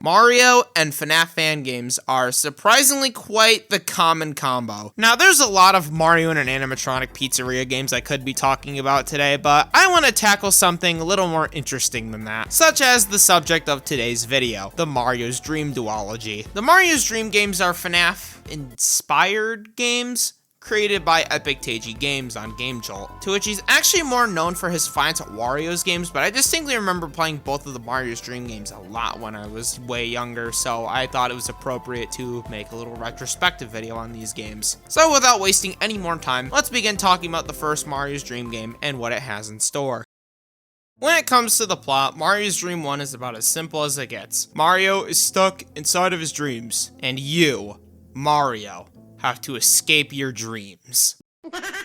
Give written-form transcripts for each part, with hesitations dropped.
Mario and FNAF fan games are surprisingly quite the common combo. Now, there's a lot of Mario and an animatronic pizzeria games I could be talking about today, but I want to tackle something a little more interesting than that, such as the subject of today's video, the Mario's Dream duology. The Mario's Dream games are FNAF-inspired games created by Epic Teiji Games on Game Jolt, to which he's actually more known for his finds at Wario's games, but I distinctly remember playing both of the Mario's Dream games a lot when I was way younger, so I thought it was appropriate to make a little retrospective video on these games. So without wasting any more time, let's begin talking about the first Mario's Dream game and what it has in store. When it comes to the plot, Mario's Dream 1 is about as simple as it gets. Mario is stuck inside of his dreams, and you, Mario, have to escape your dreams.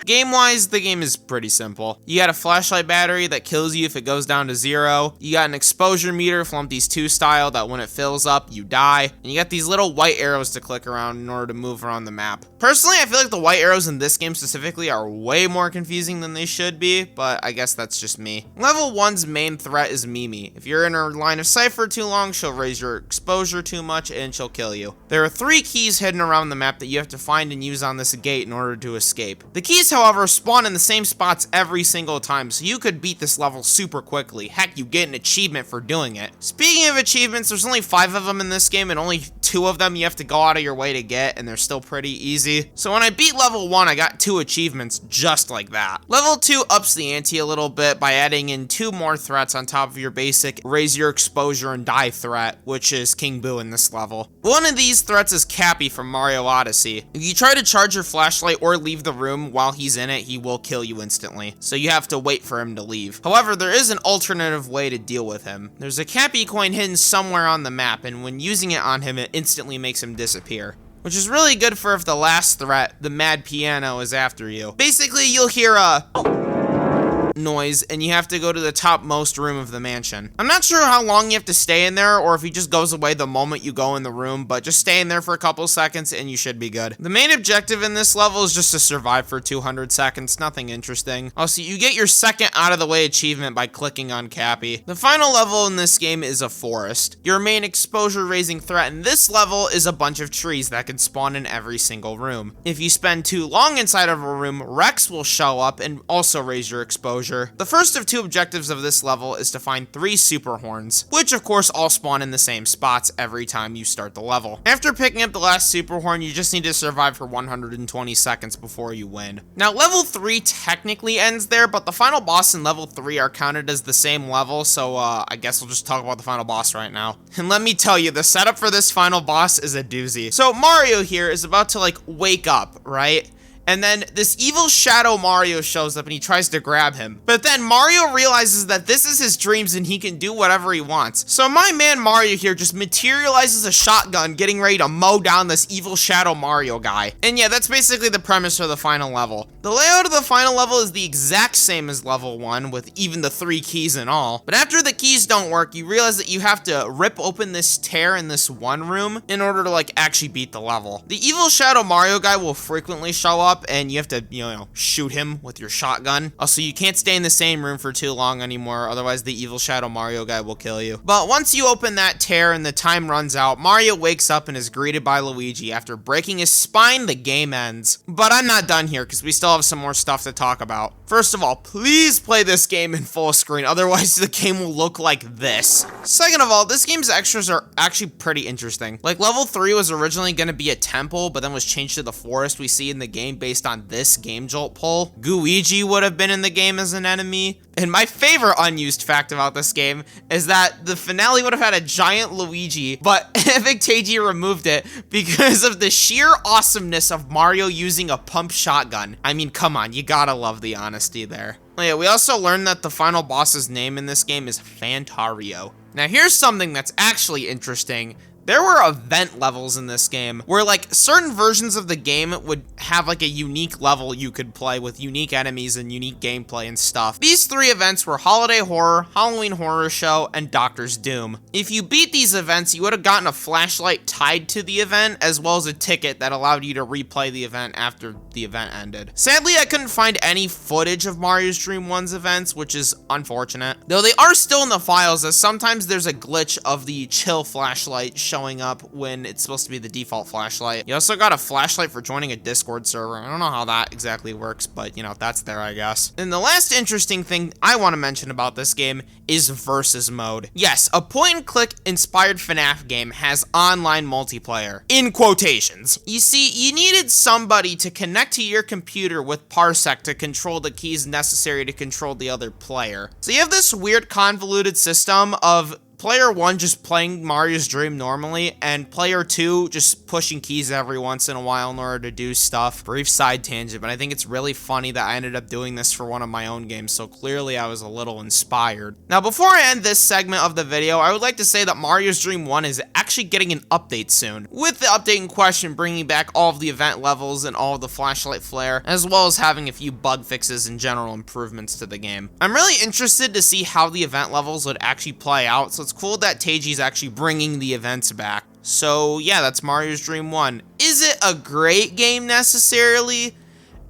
Game-wise, the game is pretty simple. You got a flashlight battery that kills you if it goes down to 0. You got an exposure meter, Flumpty's 2 style, that when it fills up, you die. And you got these little white arrows to click around in order to move around the map. Personally, I feel like the white arrows in this game specifically are way more confusing than they should be, but I guess that's just me. Level 1's main threat is Mimi. If you're in her line of sight for too long, she'll raise your exposure too much and she'll kill you. There are 3 keys hidden around the map that you have to find and use on this gate in order to escape. The keys, however, spawn in the same spots every single time, so you could beat this level super quickly. Heck, you get an achievement for doing it. Speaking of achievements, there's only 5 of them in this game, and only 2 of them you have to go out of your way to get, and they're still pretty easy. So when I beat level 1, I got 2 achievements just like that. Level 2 ups the ante a little bit by adding in 2 more threats on top of your basic raise your exposure and die threat, which is King Boo in this level. One of these threats is Cappy from Mario Odyssey. If you try to charge your flashlight or leave the room while he's in it, he will kill you instantly, so you have to wait for him to leave. However, there is an alternative way to deal with him. There's a Cappy coin hidden somewhere on the map, and when using it on him, it instantly makes him disappear, which is really good for if the last threat, the Mad Piano, is after you. Basically, you'll hear a noise and you have to go to the topmost room of the mansion. I'm not sure how long you have to stay in there or if he just goes away the moment you go in the room, but just stay in there for a couple seconds and you should be good. The main objective in this level is just to survive for 200 seconds, nothing interesting. Also, you get your second out of the way achievement by clicking on Cappy. The final level in this game is a forest. Your main exposure raising threat in this level is a bunch of trees that can spawn in every single room. If you spend too long inside of a room, Rex will show up and also raise your exposure. The first of 2 objectives of this level is to find 3 super horns, which of course all spawn in the same spots every time you start the level. After picking up the last super horn, you just need to survive for 120 seconds before you win. Now, level 3 technically ends there, but the final boss and level 3 are counted as the same level, so I guess we'll just talk about the final boss right now. And let me tell you, the setup for this final boss is a doozy. So Mario here is about to wake up, right? And then this evil Shadow Mario shows up and he tries to grab him. But then Mario realizes that this is his dreams and he can do whatever he wants. So my man Mario here just materializes a shotgun getting ready to mow down this evil Shadow Mario guy. And yeah, that's basically the premise for the final level. The layout of the final level is the exact same as level 1 with even the 3 keys and all. But after the keys don't work, you realize that you have to rip open this tear in this one room in order to actually beat the level. The evil Shadow Mario guy will frequently show up and you have to, shoot him with your shotgun. Also, you can't stay in the same room for too long anymore, otherwise the evil Shadow Mario guy will kill you. But once you open that tear and the time runs out, Mario wakes up and is greeted by Luigi. After breaking his spine, the game ends. But I'm not done here because we still have some more stuff to talk about. First of all, please play this game in full screen, otherwise the game will look like this. Second of all, this game's extras are actually pretty interesting. Level 3 was originally going to be a temple, but then was changed to the forest we see in the game based on this Game Jolt poll. Gooigi would have been in the game as an enemy. And my favorite unused fact about this game is that the finale would have had a giant Luigi, but Epic Teiji removed it because of the sheer awesomeness of Mario using a pump shotgun. I mean, come on, you gotta love the honesty there. Oh yeah, we also learned that the final boss's name in this game is Fantario. Now here's something that's actually interesting There were event levels in this game where like certain versions of the game would have like a unique level you could play with unique enemies and unique gameplay and stuff. These 3 events were Holiday Horror, Halloween Horror Show, and Doctor's Doom. If you beat these events, you would have gotten a flashlight tied to the event as well as a ticket that allowed you to replay the event after the event ended. Sadly, I couldn't find any footage of Mario's Dream 1's events, which is unfortunate. Though they are still in the files, as sometimes there's a glitch of the chill flashlight showing up when it's supposed to be the default flashlight. You also got a flashlight for joining a Discord server. I don't know how that exactly works, but you know, that's there, I guess. And the last interesting thing I want to mention about this game is versus mode. Yes, a point-and-click inspired FNAF game has online multiplayer. In quotations. You see, you needed somebody to connect to your computer with Parsec to control the keys necessary to control the other player. So you have this weird convoluted system of player 1 just playing Mario's Dream normally, and player 2 just pushing keys every once in a while in order to do stuff. Brief side tangent, but I think it's really funny that I ended up doing this for one of my own games, so clearly I was a little inspired. Now, before I end this segment of the video, I would like to say that Mario's Dream 1 is actually getting an update soon, with the update in question bringing back all of the event levels and all of the flashlight flare, as well as having a few bug fixes and general improvements to the game. I'm really interested to see how the event levels would actually play out, so it's cool that Teiji's actually bringing the events back. So yeah, that's Mario's Dream 1. Is it a great game necessarily?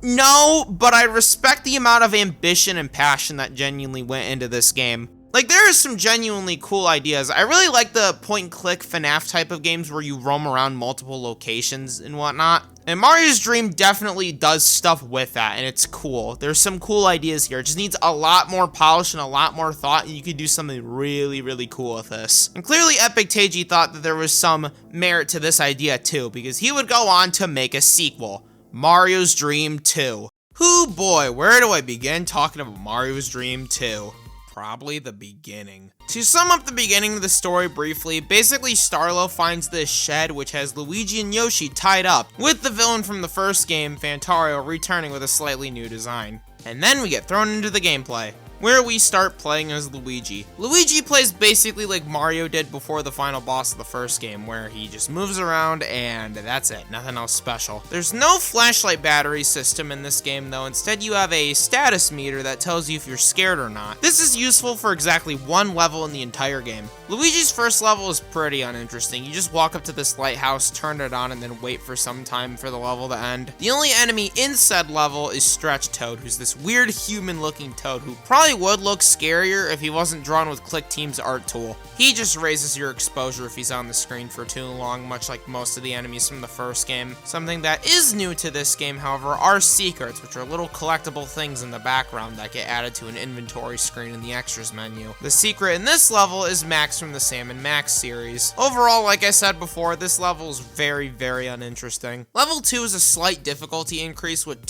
No, but I respect the amount of ambition and passion that genuinely went into this game. Like, there are some genuinely cool ideas. I really like the point-and-click FNAF type of games where you roam around multiple locations and whatnot. And Mario's Dream definitely does stuff with that, and it's cool. There's some cool ideas here. It just needs a lot more polish and a lot more thought, and you could do something really, really cool with this. And clearly Epic Teiji thought that there was some merit to this idea too, because he would go on to make a sequel, Mario's Dream 2. Hoo boy, where do I begin talking about Mario's Dream 2? Probably the beginning. To sum up the beginning of the story briefly, basically Starlo finds this shed which has Luigi and Yoshi tied up, with the villain from the first game, Fantario, returning with a slightly new design. And then we get thrown into the gameplay, where we start playing as Luigi. Luigi plays basically like Mario did before the final boss of the first game, where he just moves around and that's it, nothing else special. There's no flashlight battery system in this game though, instead you have a status meter that tells you if you're scared or not. This is useful for exactly one level in the entire game. Luigi's first level is pretty uninteresting. You just walk up to this lighthouse, turn it on, and then wait for some time for the level to end. The only enemy in said level is Stretch Toad, who's this weird human-looking toad who probably would look scarier if he wasn't drawn with Click Team's art tool. He just raises your exposure if he's on the screen for too long, much like most of the enemies from the first game. Something that is new to this game, however, are secrets, which are little collectible things in the background that get added to an inventory screen in the extras menu. The secret in this level is Max from the Sam and Max series. Overall, like I said before, this level is very, very uninteresting. Level 2 is a slight difficulty increase with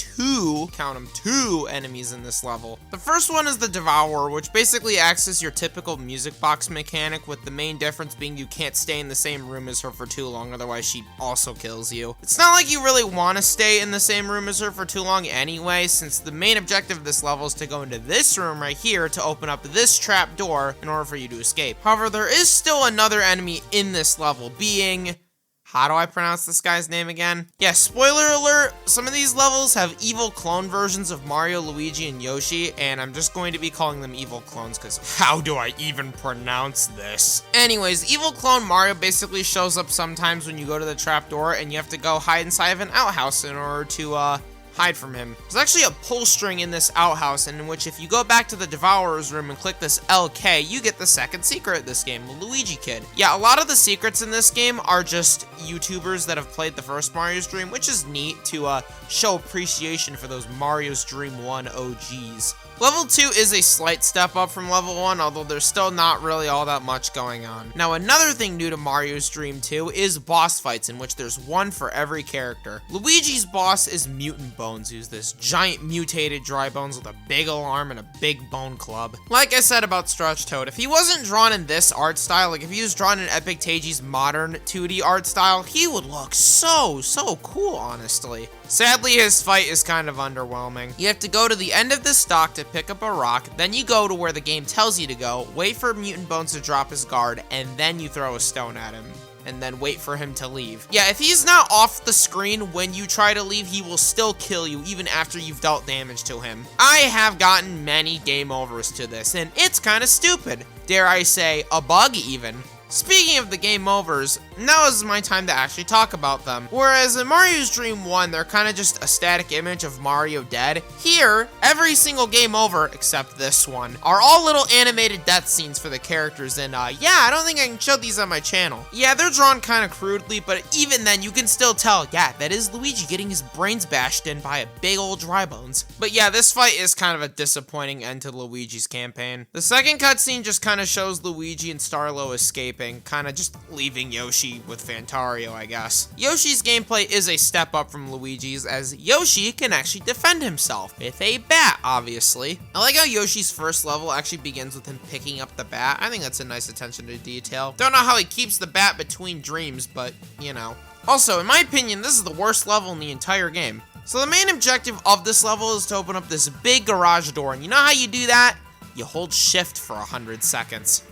count them, two enemies in this level. The first one is the Devourer, which basically acts as your typical music box mechanic, with the main difference being you can't stay in the same room as her for too long, otherwise she also kills you. It's not like you really want to stay in the same room as her for too long anyway, since the main objective of this level is to go into this room right here to open up this trap door in order for you to escape. However, there is still another enemy in this level, being... how do I pronounce this guy's name again? Yeah, spoiler alert, some of these levels have evil clone versions of Mario, Luigi, and Yoshi, and I'm just going to be calling them evil clones, because how do I even pronounce this? Anyways, evil clone Mario basically shows up sometimes when you go to the trapdoor, and you have to go hide inside of an outhouse in order to, hide from him. There's actually a pull string in this outhouse, in which if you go back to the Devourer's room and click this LK, you get the second secret of this game, the Luigi Kid. Yeah, a lot of the secrets in this game are just YouTubers that have played the first Mario's Dream, which is neat to show appreciation for those Mario's Dream 1 OGs. Level 2 is a slight step up from level 1, although there's still not really all that much going on. Now, another thing new to Mario's Dream 2 is boss fights, in which there's one for every character. Luigi's boss is Mutant Bones, who's this giant mutated dry bones with a big ol' arm and a big bone club. Like I said about Stretch Toad, if he wasn't drawn in this art style, like if he was drawn in Epic Teiji's modern 2D art style, he would look so cool, honestly. Sadly, his fight is kind of underwhelming. You have to go to the end of the stock to pick up a rock, then you go to where the game tells you to go, wait for Mutant Bones to drop his guard, and then you throw a stone at him. And then wait for him to leave. Yeah, if he's not off the screen when you try to leave, he will still kill you even after you've dealt damage to him. I have gotten many game overs to this, and it's kind of stupid. Dare I say, a bug even. Speaking of the game overs, now is my time to actually talk about them. Whereas in Mario's Dream 1, they're kind of just a static image of Mario dead. Here, every single game over, except this one, are all little animated death scenes for the characters, and yeah, I don't think I can show these on my channel. Yeah, they're drawn kind of crudely, but even then, you can still tell, yeah, that is Luigi getting his brains bashed in by a big old dry bones. But yeah, this fight is kind of a disappointing end to Luigi's campaign. The second cutscene just kind of shows Luigi and Starlo escaping, kind of just leaving Yoshi with Fantario, I guess. Yoshi's gameplay is a step up from Luigi's, as Yoshi can actually defend himself with a bat, obviously. I like how Yoshi's first level actually begins with him picking up the bat. I think that's a nice attention to detail. Don't know how he keeps the bat between dreams, but, you know. Also, in my opinion, this is the worst level in the entire game. So the main objective of this level is to open up this big garage door, and you know how you do that? You hold shift for 100 seconds.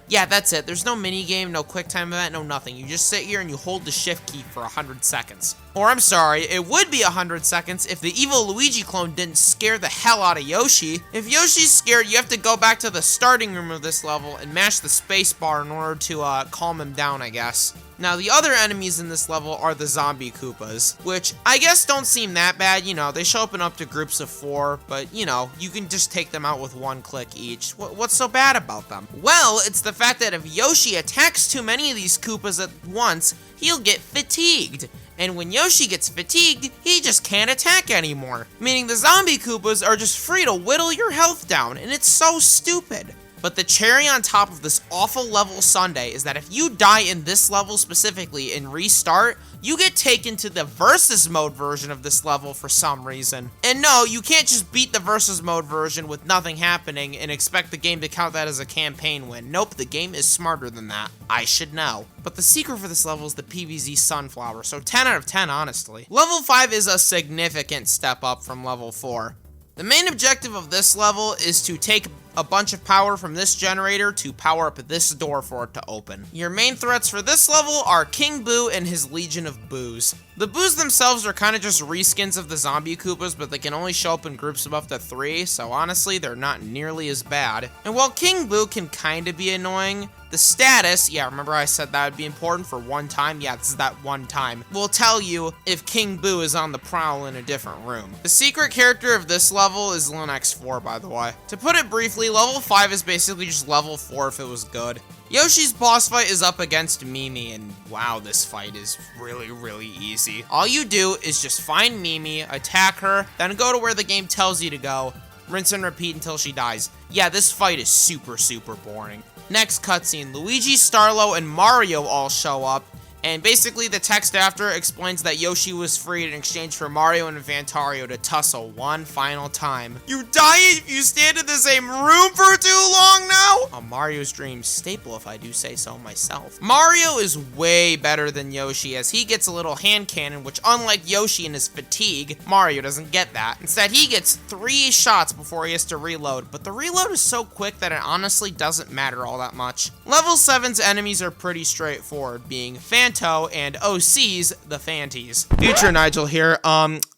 Yeah, that's it. There's no minigame, no quick time event, no nothing. You just sit here and you hold the shift key for 100 seconds. Or I'm sorry, it would be 100 seconds if the evil Luigi clone didn't scare the hell out of Yoshi. If Yoshi's scared, you have to go back to the starting room of this level and mash the space bar in order to calm him down, I guess. Now, the other enemies in this level are the zombie Koopas, which I guess don't seem that bad. You know, they show up in up to groups of 4, but, you know, you can just take them out with one click each. What's so bad about them? Well, it's the fact that if Yoshi attacks too many of these Koopas at once, he'll get fatigued. And when Yoshi gets fatigued, he just can't attack anymore. Meaning the zombie Koopas are just free to whittle your health down, and it's so stupid. But the cherry on top of this awful level sundae is that if you die in this level specifically and restart, you get taken to the versus mode version of this level for some reason. And no, you can't just beat the versus mode version with nothing happening and expect the game to count that as a campaign win. Nope, the game is smarter than that. I should know. But the secret for this level is the PVZ Sunflower, so 10 out of 10 honestly. Level 5 is a significant step up from level 4. The main objective of this level is to take a bunch of power from this generator to power up this door for it to open. Your main threats for this level are King Boo and his Legion of Boos. The Boos themselves are kind of just reskins of the zombie Koopas, but they can only show up in groups of up to 3, so honestly, they're not nearly as bad. And while King Boo can kind of be annoying, the status, yeah, remember I said that would be important for one time? Yeah, this is that one time. Will tell you if King Boo is on the prowl in a different room. The secret character of this level is Linux 4, by the way. To put it briefly, level 5 is basically just level 4 if it was good. Yoshi's boss fight is up against Mimi, and wow, this fight is really easy. All you do is just find Mimi, attack her, then go to where the game tells you to go, rinse and repeat until she dies. Yeah, this fight is super boring. Next cutscene, Luigi, Starlo, and Mario all show up, and basically the text after explains that Yoshi was freed in exchange for Mario and Fantario to tussle one final time. You die if you stand in the same room for too long now? A Mario's Dream staple if I do say so myself. Mario is way better than Yoshi as he gets a little hand cannon, which unlike Yoshi and his fatigue, Mario doesn't get that. Instead, he gets 3 shots before he has to reload, but the reload is so quick that it honestly doesn't matter all that much. Level 7's enemies are pretty straightforward, being Fanto and OC's the Fanties. Future Nigel here.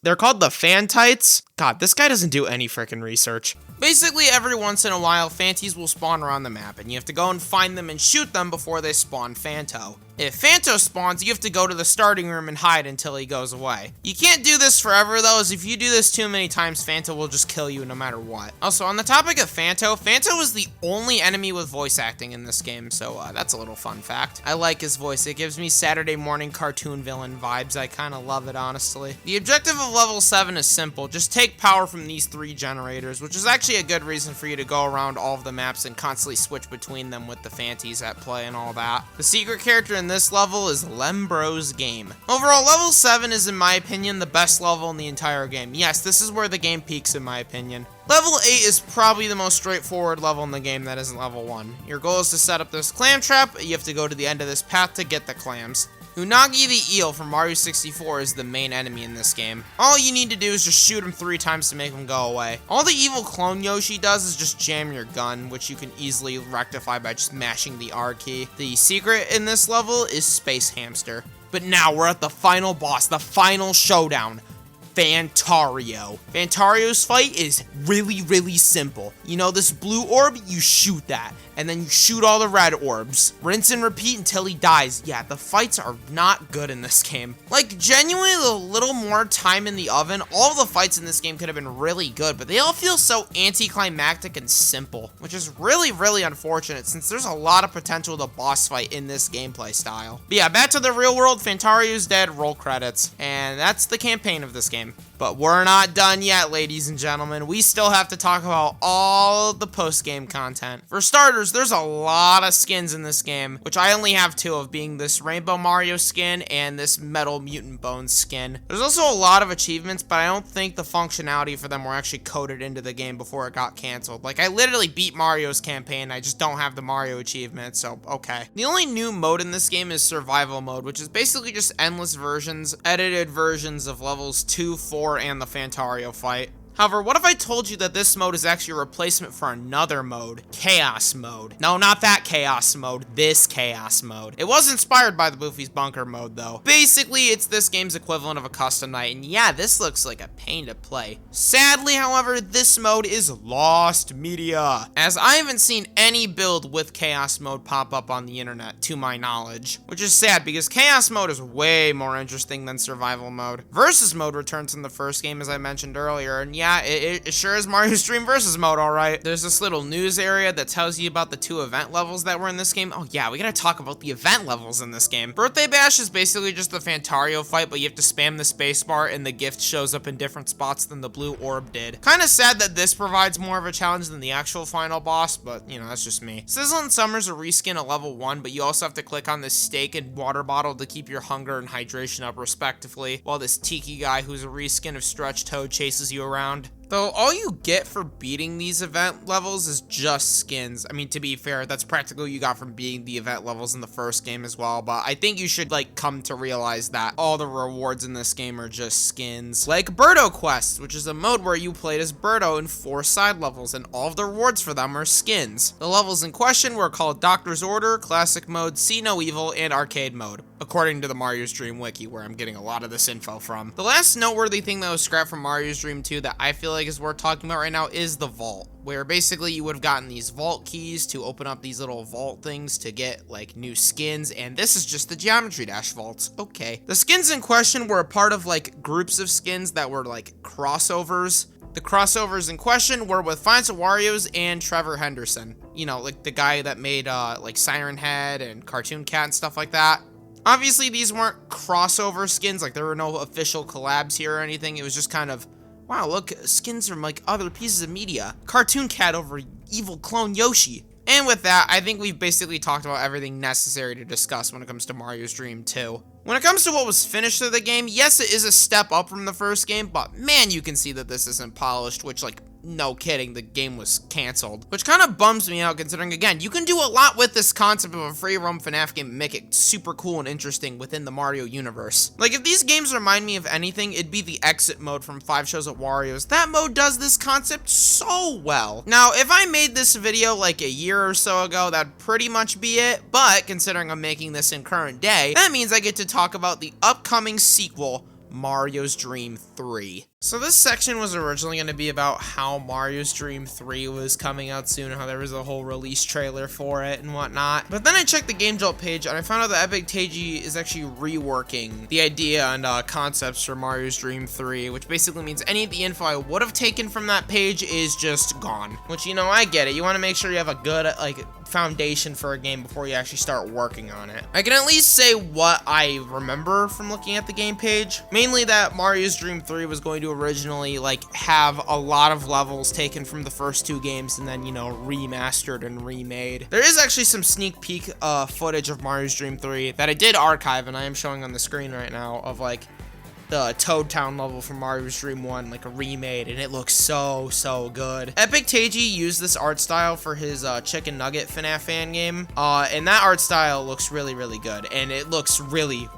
They're called the Fantites. God, this guy doesn't do any freaking research. Basically, every once in a while, Fanties will spawn around the map, and you have to go and find them and shoot them before they spawn Fanto. If Fanto spawns, you have to go to the starting room and hide until he goes away. You can't do this forever, though, as if you do this too many times, Fanto will just kill you no matter what. Also, on the topic of Fanto, Fanto is the only enemy with voice acting in this game, so that's a little fun fact. I like his voice. It gives me Saturday morning cartoon villain vibes. I kind of love it, honestly. The objective of level 7 is simple. Just take power from these 3 generators, which is actually a good reason for you to go around all of the maps and constantly switch between them with the Fanties at play and all that. The secret character in this level is Lembro's Game. Overall, level 7 is, in my opinion, the best level in the entire game. Yes, this is where the game peaks, in my opinion. Level 8 is probably the most straightforward level in the game that isn't level 1. Your goal is to set up this clam trap. You have to go to the end of this path to get the clams. Unagi the eel from Mario 64 is the main enemy in this game. All you need to do is just shoot him 3 times to make him go away. All the evil clone Yoshi does is just jam your gun, which you can easily rectify by just mashing the R key. The secret in this level is Space Hamster. But now we're at the final boss, the final showdown. Fantario. Fantario's fight is really simple. You know this blue orb? You shoot that. And then you shoot all the red orbs. Rinse and repeat until he dies. Yeah, the fights are not good in this game. Like, genuinely, a little more time in the oven, all the fights in this game could have been really good, but they all feel so anticlimactic and simple, which is really unfortunate since there's a lot of potential to boss fight in this gameplay style. But yeah, back to the real world, Fantario's dead, roll credits. And that's the campaign of this game. But we're not done yet, ladies and gentlemen. We still have to talk about all the post-game content. For starters, there's a lot of skins in this game, which I only have 2 of, being this Rainbow Mario skin and this Metal Mutant Bones skin. There's also a lot of achievements, but I don't think the functionality for them were actually coded into the game before it got canceled. Like, I literally beat Mario's campaign, I just don't have the Mario achievement, so okay. The only new mode in this game is Survival Mode, which is basically just endless versions, edited versions of levels 2, 4, and the Fantario fight. However, what if I told you that this mode is actually a replacement for another mode? Chaos Mode. No, not that Chaos Mode, this Chaos Mode. It was inspired by the Boofy's Bunker mode, though. Basically, it's this game's equivalent of a custom night, and yeah, this looks like a pain to play. Sadly, however, this mode is lost media, as I haven't seen any build with Chaos Mode pop up on the internet, to my knowledge. Which is sad, because Chaos Mode is way more interesting than Survival Mode. Versus Mode returns in the first game, as I mentioned earlier, and yeah, it sure is Mario's Dream Versus Mode, alright. There's this little news area that tells you about the 2 event levels that were in this game. Oh yeah, we gotta talk about the event levels in this game. Birthday Bash is basically just the Fantario fight, but you have to spam the spacebar and the gift shows up in different spots than the blue orb did. Kinda sad that this provides more of a challenge than the actual final boss, but you know, that's just me. Sizzle and Summer's a reskin at level 1, but you also have to click on this steak and water bottle to keep your hunger and hydration up respectively, while this Tiki guy, who's a reskin of Stretch Toad, chases you around. Though all you get for beating these event levels is just skins. I mean, to be fair, that's practically what you got from beating the event levels in the first game as well, but I think you should, like, come to realize that all the rewards in this game are just skins. Like Birdo Quest, which is a mode where you played as Birdo in 4 side levels, and all of the rewards for them are skins. The levels in question were called Doctor's Order, Classic Mode, See No Evil, and Arcade Mode, according to the Mario's Dream Wiki, where I'm getting a lot of this info from. The last noteworthy thing that was scrapped from Mario's Dream 2 that I feel like is worth talking about right now is the vault, where basically you would have gotten these vault keys to open up these little vault things to get like new skins, and this is just the Geometry Dash vaults. Okay. The skins in question were a part of like groups of skins that were like crossovers. The crossovers in question were with Finds of Wario's and Trevor Henderson. You know, like the guy that made like Siren Head and Cartoon Cat and stuff like that. Obviously, these weren't crossover skins, like there were no official collabs here or anything. It was just kind of, wow, look, skins from like other pieces of media. Cartoon Cat over evil clone Yoshi. And with that, I think we've basically talked about everything necessary to discuss when it comes to Mario's Dream 2. When it comes to what was finished of the game, yes, it is a step up from the first game, but man, you can see that this isn't polished, which, like, no kidding, the game was canceled. Which kind of bums me out, considering, again, you can do a lot with this concept of a free roam FNAF game and make it super cool and interesting within the Mario universe. Like, if these games remind me of anything, it'd be the exit mode from 5 Shows at Wario's. That mode does this concept so well. Now, if I made this video like a year or so ago, that'd pretty much be it, but considering I'm making this in current day, that means I get to talk about the upcoming sequel, Mario's Dream 3. So this section was originally going to be about how Mario's Dream 3 was coming out soon, how there was a whole release trailer for it and whatnot. But then I checked the Game Jolt page and I found out that Epic Teiji is actually reworking the idea and concepts for Mario's Dream 3, which basically means any of the info I would have taken from that page is just gone. Which, you know, I get it. You want to make sure you have a good, like, foundation for a game before you actually start working on it. I can at least say what I remember from looking at the game page. Mainly that Mario's Dream 3 was going to originally like have a lot of levels taken from the first 2 games and then, you know, remastered and remade. There is actually some sneak peek footage of Mario's Dream 3 that I did archive and I am showing on the screen right now of like the Toad Town level from Mario's Dream 1, like a remade, and it looks so good. Epic Teiji used this art style for his Chicken Nugget FNAF fan game, and that art style looks really good, and it looks really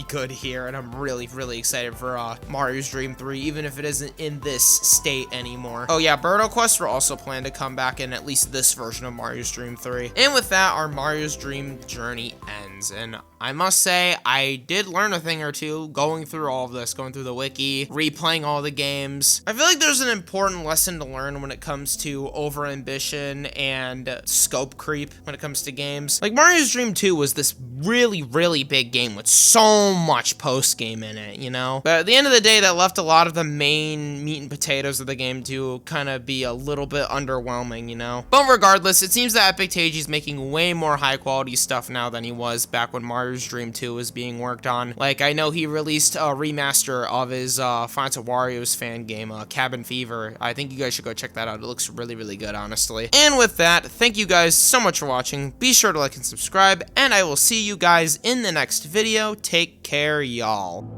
good here, and I'm really excited for Mario's Dream 3, even if it isn't in this state anymore. Oh yeah, Birdo Quest will also plan to come back in at least this version of Mario's Dream 3. And with that, our Mario's Dream journey ends, and I must say, I did learn a thing or two going through all of this, going through the wiki, replaying all the games. I feel like there's an important lesson to learn when it comes to overambition and scope creep when it comes to games. Like, Mario's Dream 2 was this really big game with so much post-game in it, you know? But at the end of the day, that left a lot of the main meat and potatoes of the game to kind of be a little bit underwhelming, you know? But regardless, it seems that Epic Teiji's making way more high-quality stuff now than he was back when Mario's Dream 2 was being worked on. Like, I know he released a remaster of his Fonts of Wario's fan game, Cabin Fever. I think you guys should go check that out. It looks really good, honestly. And with that, thank you guys so much for watching. Be sure to like and subscribe, and I will see you guys in the next video. Take care, y'all.